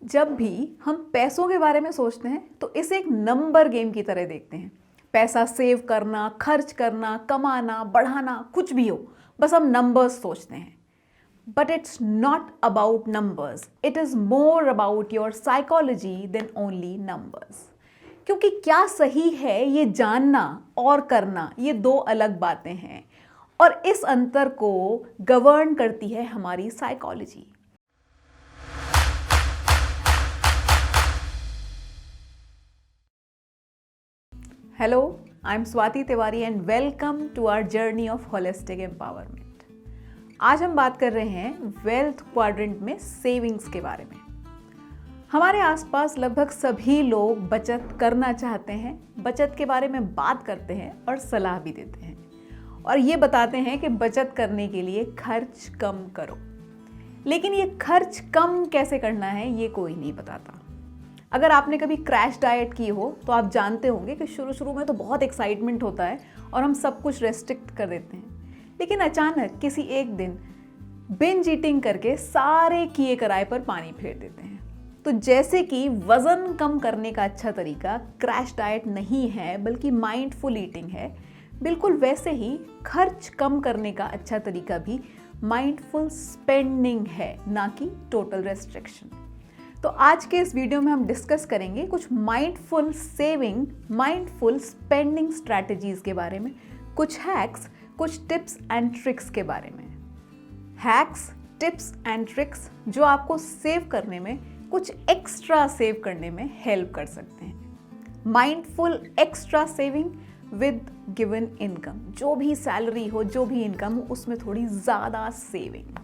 जब भी हम पैसों के बारे में सोचते हैं तो इसे एक नंबर गेम की तरह देखते हैं। पैसा सेव करना, खर्च करना, कमाना, बढ़ाना, कुछ भी हो, बस हम नंबर्स सोचते हैं। But it's not about numbers, it is more about your psychology than only numbers. क्योंकि क्या सही है ये जानना और करना, ये दो अलग बातें हैं और इस अंतर को गवर्न करती है हमारी psychology. Hello, I'm Swati Tiwari and welcome to our journey of holistic empowerment. आज हम बात कर रहे हैं वेल्थ क्वाड्रेंट में सेविंग्स के बारे में। हमारे आसपास लगभग सभी लोग बचत करना चाहते हैं, बचत के बारे में बात करते हैं और सलाह भी देते हैं और ये बताते हैं कि बचत करने के लिए खर्च कम करो। लेकिन ये खर्च कम कैसे करना है ये कोई नहीं बताता। अगर आपने कभी क्रैश डाइट की हो तो आप जानते होंगे कि शुरू में तो बहुत एक्साइटमेंट होता है और हम सब कुछ रेस्ट्रिक्ट कर देते हैं, लेकिन अचानक किसी एक दिन बिंज ईटिंग करके सारे किए कराए पर पानी फेर देते हैं। तो जैसे कि वज़न कम करने का अच्छा तरीका क्रैश डाइट नहीं है बल्कि माइंडफुल ईटिंग है, बिल्कुल वैसे ही खर्च कम करने का अच्छा तरीका भी माइंडफुल स्पेंडिंग है, ना कि टोटल रेस्ट्रिक्शन। तो आज के इस वीडियो में हम डिस्कस करेंगे कुछ mindful saving, mindful spending strategies के बारे में, कुछ हैक्स, कुछ टिप्स एंड ट्रिक्स के बारे में। हैक्स, टिप्स एंड ट्रिक्स जो आपको सेव करने में, कुछ एक्स्ट्रा सेव करने में हेल्प कर सकते हैं। Mindful extra saving with given income, जो भी सैलरी हो, जो भी इनकम हो, उसमें थोड़ी ज़्यादा सेविंग।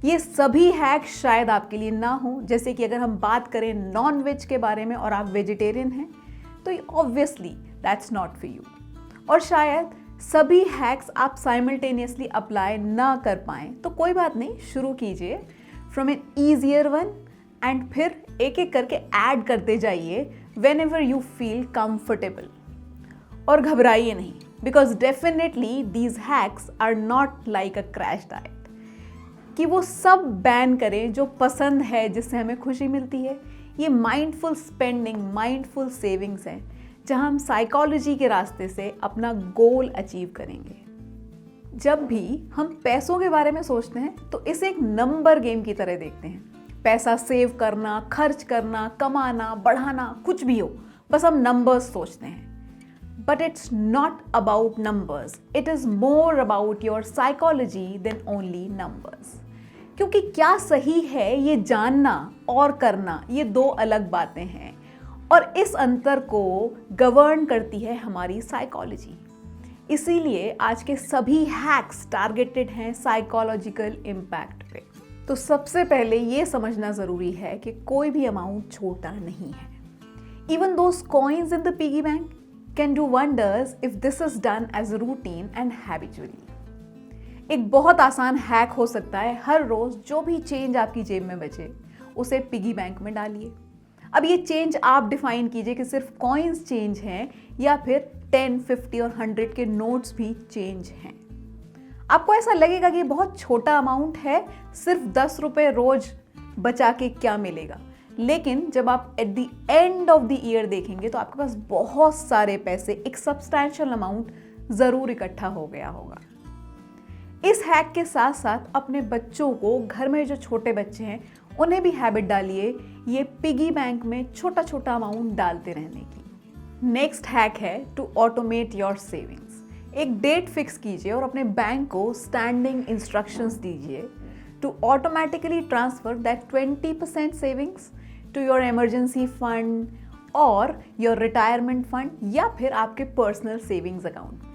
ये सभी हैक शायद आपके लिए ना हो, जैसे कि अगर हम बात करें नॉन वेज के बारे में और आप वेजिटेरियन हैं तो obviously that's not for you. और शायद सभी हैक्स आप साइमल्टेनियसली अप्लाई ना कर पाएँ, तो कोई बात नहीं, शुरू कीजिए from an easier one and फिर एक एक करके ऐड करते जाइए whenever you feel comfortable. और घबराइए नहीं, because definitely these hacks are not like a crash diet कि वो सब बैन करें जो पसंद है, जिससे हमें खुशी मिलती है। ये माइंडफुल स्पेंडिंग, माइंडफुल सेविंग्स हैं जहां हम साइकोलॉजी के रास्ते से अपना गोल अचीव करेंगे। जब भी हम पैसों के बारे में सोचते हैं तो इसे एक नंबर गेम की तरह देखते हैं। पैसा सेव करना, खर्च करना, कमाना, बढ़ाना, कुछ भी हो, बस हम नंबर्स सोचते हैं। But it's not about numbers. It is more about your psychology than only numbers. क्योंकि क्या सही है ये जानना और करना, ये दो अलग बातें हैं और इस अंतर को गवर्न करती है हमारी साइकोलॉजी। इसीलिए आज के सभी हैक्स टारगेटेड हैं साइकोलॉजिकल इम्पैक्ट पे। तो सबसे पहले ये समझना ज़रूरी है कि कोई भी अमाउंट छोटा नहीं है। Even those coins in the piggy bank can do wonders if this is done as a routine and habitually. एक बहुत आसान हैक हो सकता है, हर रोज जो भी चेंज आपकी जेब में बचे उसे पिगी बैंक में डालिए। अब ये चेंज आप डिफाइन कीजिए कि सिर्फ कॉइन्स चेंज हैं या फिर 10, 50 और 100 के नोट्स भी चेंज हैं। आपको ऐसा लगेगा कि ये बहुत छोटा अमाउंट है, सिर्फ 10 रुपये रोज बचा के क्या मिलेगा, लेकिन जब आप at the end of the year देखेंगे तो आपके पास बहुत सारे पैसे, एक सब्सटैंशियल अमाउंट ज़रूर इकट्ठा हो गया होगा। इस हैक के साथ साथ अपने बच्चों को, घर में जो छोटे बच्चे हैं उन्हें भी हैबिट डालिए ये पिगी बैंक में छोटा छोटा अमाउंट डालते रहने की। नेक्स्ट हैक है टू ऑटोमेट योर सेविंग्स। एक डेट फिक्स कीजिए और अपने बैंक को स्टैंडिंग इंस्ट्रक्शंस दीजिए to automatically transfer that 20% savings to your emergency fund और योर रिटायरमेंट फंड या फिर आपके पर्सनल सेविंग्स अकाउंट।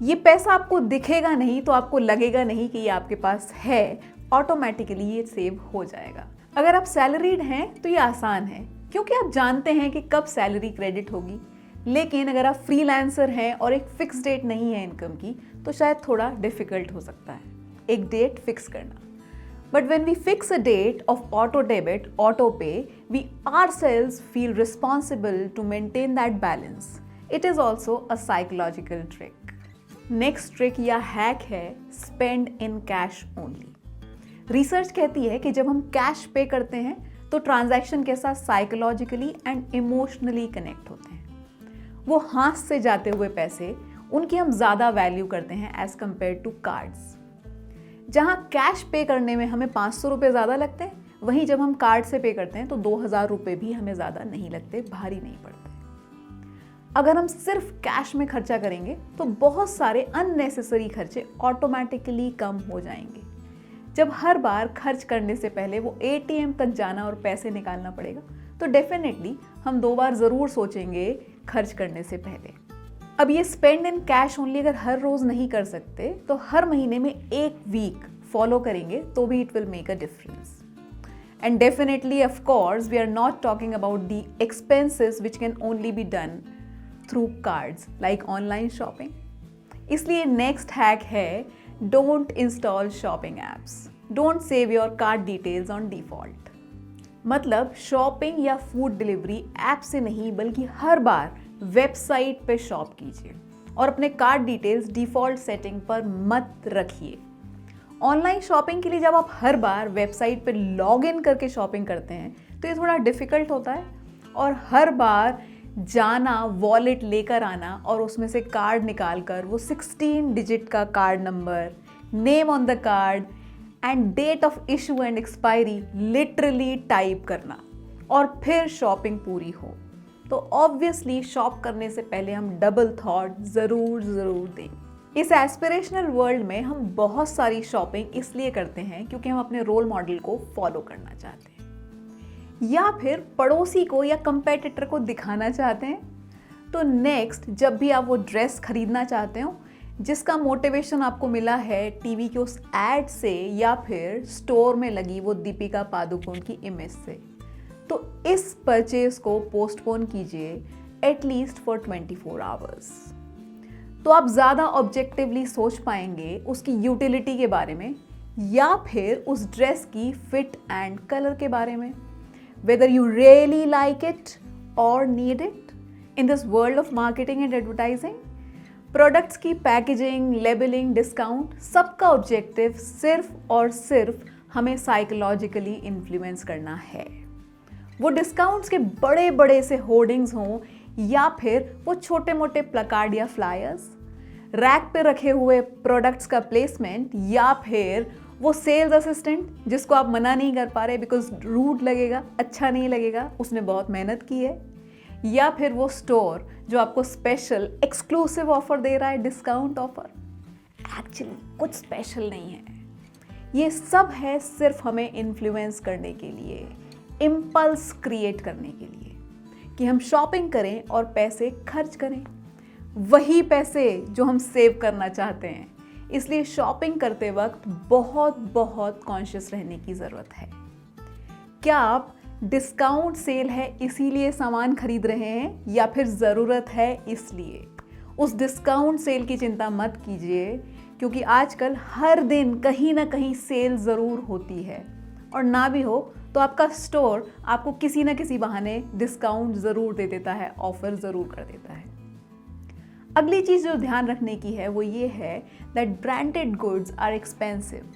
ये पैसा आपको दिखेगा नहीं तो आपको लगेगा नहीं कि ये आपके पास है, ऑटोमेटिकली ये सेव हो जाएगा। अगर आप सैलरीड हैं तो ये आसान है क्योंकि आप जानते हैं कि कब सैलरी क्रेडिट होगी, लेकिन अगर आप फ्रीलांसर हैं और एक फिक्स डेट नहीं है इनकम की तो शायद थोड़ा डिफिकल्ट हो सकता है एक डेट फिक्स करना। But when we fix a date of auto debit, auto pay, we ourselves feel responsible to maintain that balance. It is also a psychological trick. Next trick या hack है spend in cash only. Research कहती है कि जब हम cash पे करते हैं तो ट्रांजैक्शन के साथ साइकोलॉजिकली एंड इमोशनली कनेक्ट होते हैं। वो हाथ से जाते हुए पैसे, उनकी हम ज़्यादा वैल्यू करते हैं एज कम्पेयर टू कार्ड्स। जहाँ कैश पे करने में हमें 500 रुपये ज़्यादा लगते हैं, वहीं जब हम कार्ड से पे करते हैं तो 2000 रुपये भी हमें ज़्यादा नहीं लगते, भारी नहीं पड़ते। अगर हम सिर्फ कैश में खर्चा करेंगे तो बहुत सारे अननेसेसरी खर्चे ऑटोमेटिकली कम हो जाएंगे। जब हर बार खर्च करने से पहले वो एटीएम तक जाना और पैसे निकालना पड़ेगा तो डेफिनेटली हम 2 बार ज़रूर सोचेंगे खर्च करने से पहले। अब ये स्पेंड इन कैश ओनली अगर हर रोज़ नहीं कर सकते तो हर महीने में 1 वीक फॉलो करेंगे तो भी it will make a difference. And definitely, of course, we are not talking about the expenses which can only be done through cards, like online shopping. इसलिए next hack है don't install shopping apps. Don't save your card details on default. मतलब shopping या food delivery app से नहीं बल्कि हर बार website पे shop कीजिए और अपने कार्ड डिटेल्स डिफ़ॉल्ट सेटिंग पर मत रखिए। ऑनलाइन शॉपिंग के लिए जब आप हर बार वेबसाइट पर लॉग इन करके शॉपिंग करते हैं तो ये थोड़ा डिफ़िकल्ट होता है और हर बार जाना, वॉलेट लेकर आना और उसमें से कार्ड निकाल कर वो 16 डिजिट का card number, name on the card and date of issue and expiry literally type करना और फिर शॉपिंग पूरी हो, तो ऑब्वियसली शॉप करने से पहले हम डबल थॉट ज़रूर दें। इस एस्पिरेशनल वर्ल्ड में हम बहुत सारी शॉपिंग इसलिए करते हैं क्योंकि हम अपने रोल मॉडल को फॉलो करना चाहते हैं या फिर पड़ोसी को या कंपेटिटर को दिखाना चाहते हैं। तो नेक्स्ट जब भी आप वो ड्रेस खरीदना चाहते हो जिसका मोटिवेशन आपको मिला है टीवी के उस एड से या फिर स्टोर में लगी वो दीपिका पादुकोण की इमेज से, तो इस परचेज को पोस्टपोन कीजिए एटलीस्ट फॉर 24 आवर्स। तो आप ज़्यादा ऑब्जेक्टिवली सोच पाएंगे उसकी यूटिलिटी के बारे में या फिर उस ड्रेस की फिट एंड कलर के बारे में, whether you really like it और need it. In this world of marketing and advertising, products की पैकेजिंग, लेबलिंग, डिस्काउंट, सबका ऑब्जेक्टिव सिर्फ और सिर्फ हमें साइकोलॉजिकली इन्फ्लुएंस करना है। वो डिस्काउंट्स के बड़े बड़े से होर्डिंग्स हों या फिर वो छोटे मोटे प्लकार्ड या फ्लायर्स, रैक पे रखे हुए प्रोडक्ट्स का प्लेसमेंट या फिर वो सेल्स असिस्टेंट जिसको आप मना नहीं कर पा रहे बिकॉज रूड लगेगा, अच्छा नहीं लगेगा, उसने बहुत मेहनत की है, या फिर वो स्टोर जो आपको स्पेशल एक्सक्लूसिव ऑफर दे रहा है, डिस्काउंट ऑफर, एक्चुअली कुछ स्पेशल नहीं है। ये सब है सिर्फ हमें इन्फ्लुएंस करने के लिए, इम्पल्स क्रिएट करने के लिए कि हम शॉपिंग करें और पैसे खर्च करें, वही पैसे जो हम सेव करना चाहते हैं। इसलिए शॉपिंग करते वक्त बहुत कॉन्शियस रहने की ज़रूरत है। क्या आप डिस्काउंट सेल है इसीलिए सामान खरीद रहे हैं या फिर ज़रूरत है इसलिए? उस डिस्काउंट सेल की चिंता मत कीजिए क्योंकि आजकल हर दिन कहीं ना कहीं सेल ज़रूर होती है और ना भी हो तो आपका स्टोर आपको किसी न किसी बहाने डिस्काउंट ज़रूर दे देता है, ऑफर ज़रूर कर देता है। अगली चीज़ जो ध्यान रखने की है वो ये है that branded goods are expensive,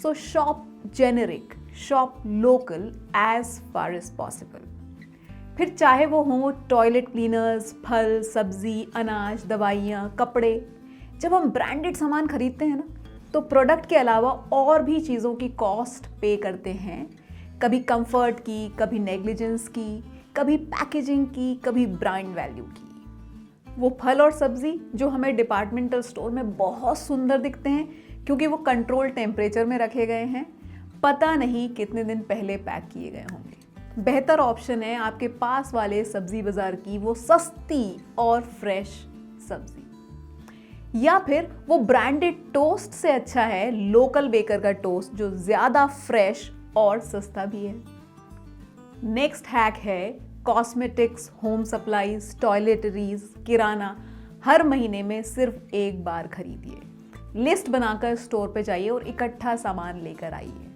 so shop generic, shop local as far as possible. फिर चाहे वो हो टॉयलेट क्लीनर्स, फल, सब्जी, अनाज, दवाइयाँ, कपड़े, जब हम ब्रांडेड सामान खरीदते हैं ना तो प्रोडक्ट के अलावा और भी चीज़ों की कॉस्ट पे करते हैं, कभी कंफर्ट की, कभी नेग्लिजेंस की, कभी पैकेजिंग की, कभी ब्रांड वैल्यू की। वो फल और सब्ज़ी जो हमें डिपार्टमेंटल स्टोर में बहुत सुंदर दिखते हैं क्योंकि वो कंट्रोल टेम्परेचर में रखे गए हैं, पता नहीं कितने दिन पहले पैक किए गए होंगे। बेहतर ऑप्शन है आपके पास वाले सब्जी बाज़ार की वो सस्ती और फ्रेश सब्जी, या फिर वो ब्रांडेड टोस्ट से अच्छा है लोकल बेकर का टोस्ट जो ज़्यादा फ्रेश और सस्ता भी है। नेक्स्ट हैक है कॉस्मेटिक्स, होम सप्लाईज, टॉयलेटरीज, किराना हर महीने में सिर्फ एक बार खरीदिए। लिस्ट बनाकर स्टोर पे जाइए और इकट्ठा सामान लेकर आइए।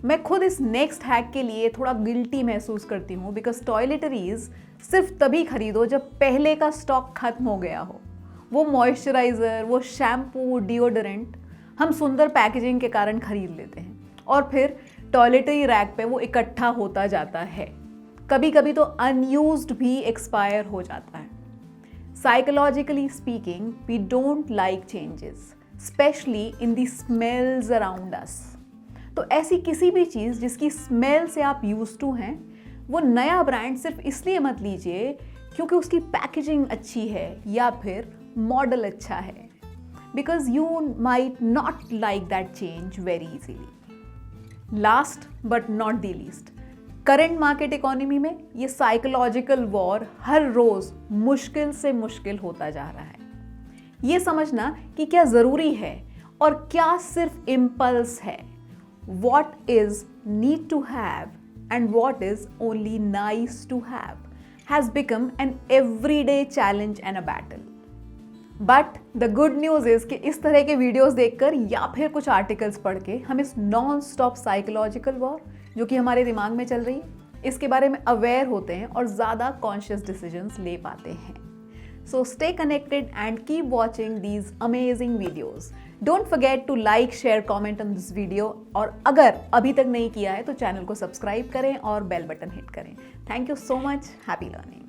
मैं खुद इस नेक्स्ट हैक के लिए थोड़ा गिल्टी महसूस करती हूँ बिकॉज टॉयलेटरीज सिर्फ तभी खरीदो जब पहले का स्टॉक खत्म हो गया हो। वो मॉइस्चराइज़र, वो शैम्पू, डिओडोरेंट हम सुंदर पैकेजिंग के कारण खरीद लेते हैं और फिर टॉयलेटरी रैक पे वो इकट्ठा होता जाता है। कभी कभी तो अनयूज्ड भी एक्सपायर हो जाता है। Psychologically speaking, we don't like changes, specially in the smells around us. तो ऐसी किसी भी चीज़ जिसकी स्मेल से आप यूज टू हैं, वो नया ब्रांड सिर्फ इसलिए मत लीजिए क्योंकि उसकी पैकेजिंग अच्छी है या फिर मॉडल अच्छा है, because you might not like that change very easily. Last but not the least, current market economy में ये साइकोलॉजिकल वॉर हर रोज मुश्किल से मुश्किल होता जा रहा है। ये समझना कि क्या जरूरी है और क्या सिर्फ इम्पल्स है, what is need to have and what is only nice to have, has become an everyday challenge and a battle. But the good news is कि इस तरह के वीडियोस देखकर या फिर कुछ आर्टिकल्स पढ़ के हम इस नॉन स्टॉप साइकोलॉजिकल वॉर जो कि हमारे दिमाग में चल रही है, इसके बारे में अवेयर होते हैं और ज़्यादा कॉन्शियस डिसीजंस ले पाते हैं। So stay connected and keep watching these amazing videos. Don't forget to like, share, comment on this video. और अगर अभी तक नहीं किया है तो चैनल को सब्सक्राइब करें और बेल बटन हिट करें। Thank you so much. Happy learning.